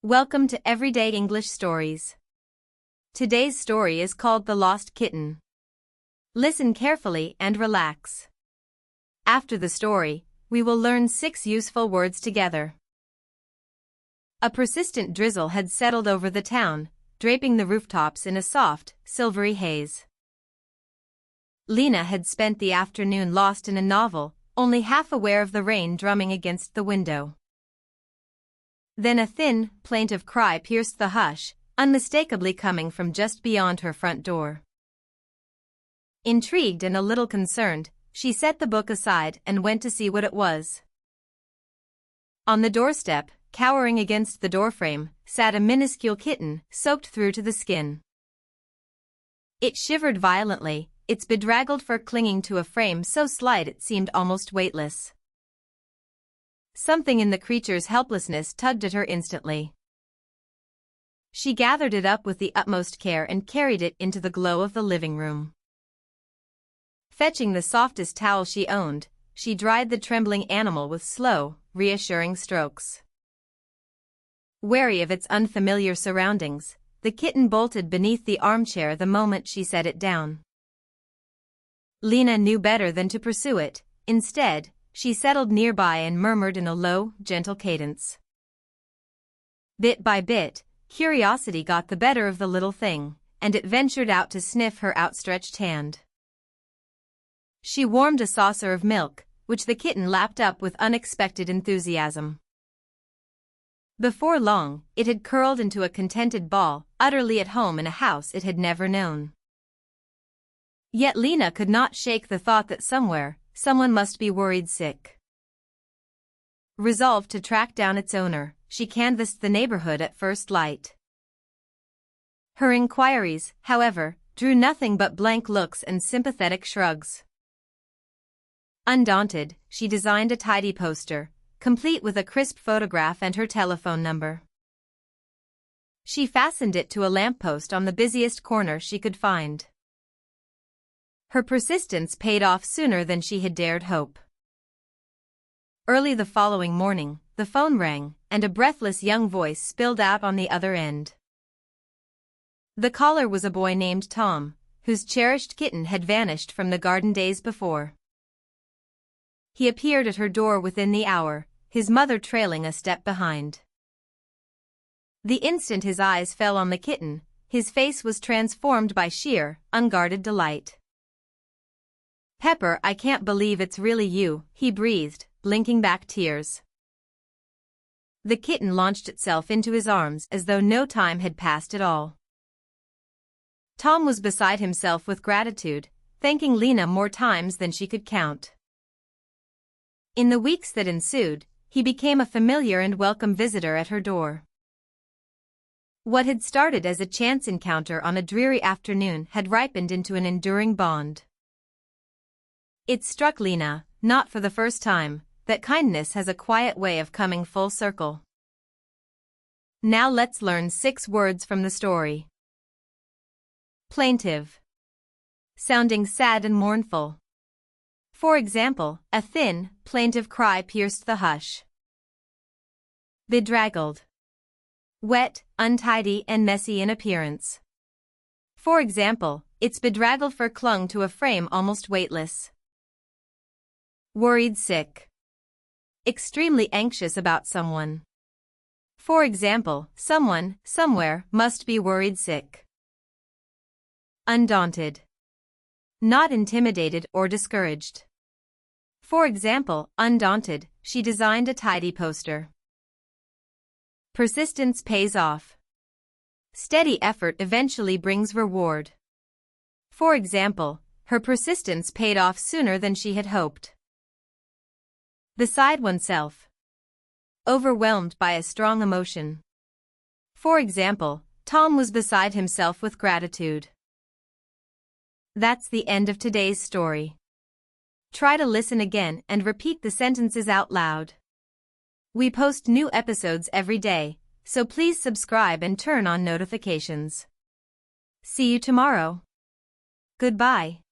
Welcome to Everyday English Stories. Today's story is called The Lost Kitten. Listen carefully and relax. After the story, we will learn 6 useful words together. A persistent drizzle had settled over the town, draping the rooftops in a soft, silvery haze. Lena had spent the afternoon lost in a novel, only half aware of the rain drumming against the window. Then a thin, plaintive cry pierced the hush, unmistakably coming from just beyond her front door. Intrigued and a little concerned, she set the book aside and went to see what it was. On the doorstep, cowering against the doorframe, sat a minuscule kitten, soaked through to the skin. It shivered violently, its bedraggled fur clinging to a frame so slight it seemed almost weightless. Something in the creature's helplessness tugged at her instantly. She gathered it up with the utmost care and carried it into the glow of the living room. Fetching the softest towel she owned, she dried the trembling animal with slow, reassuring strokes. Wary of its unfamiliar surroundings, the kitten bolted beneath the armchair the moment she set it down. Lena knew better than to pursue it. Instead, she settled nearby and murmured in a low, gentle cadence. Bit by bit, curiosity got the better of the little thing, and it ventured out to sniff her outstretched hand. She warmed a saucer of milk, which the kitten lapped up with unexpected enthusiasm. Before long, it had curled into a contented ball, utterly at home in a house it had never known. Yet Lena could not shake the thought that somewhere, someone must be worried sick. Resolved to track down its owner, she canvassed the neighborhood at first light. Her inquiries, however, drew nothing but blank looks and sympathetic shrugs. Undaunted, she designed a tidy poster, complete with a crisp photograph and her telephone number. She fastened it to a lamppost on the busiest corner she could find. Her persistence paid off sooner than she had dared hope. Early the following morning, the phone rang, and a breathless young voice spilled out on the other end. The caller was a boy named Tom, whose cherished kitten had vanished from the garden days before. He appeared at her door within the hour, his mother trailing a step behind. The instant his eyes fell on the kitten, his face was transformed by sheer, unguarded delight. "Pepper, I can't believe it's really you," he breathed, blinking back tears. The kitten launched itself into his arms as though no time had passed at all. Tom was beside himself with gratitude, thanking Lena more times than she could count. In the weeks that ensued, he became a familiar and welcome visitor at her door. What had started as a chance encounter on a dreary afternoon had ripened into an enduring bond. It struck Lena, not for the first time, that kindness has a quiet way of coming full circle. Now let's learn 6 words from the story. Plaintive. Sounding sad and mournful. For example, a thin, plaintive cry pierced the hush. Bedraggled. Wet, untidy and messy in appearance. For example, its bedraggled fur clung to a frame almost weightless. Worried sick. Extremely anxious about someone. For example, someone, somewhere, must be worried sick. Undaunted. Not intimidated or discouraged. For example, undaunted, she designed a tidy poster. Persistence pays off. Steady effort eventually brings reward. For example, her persistence paid off sooner than she had hoped. Beside oneself. Overwhelmed by a strong emotion. For example, Tom was beside himself with gratitude. That's the end of today's story. Try to listen again and repeat the sentences out loud. We post new episodes every day, so please subscribe and turn on notifications. See you tomorrow. Goodbye.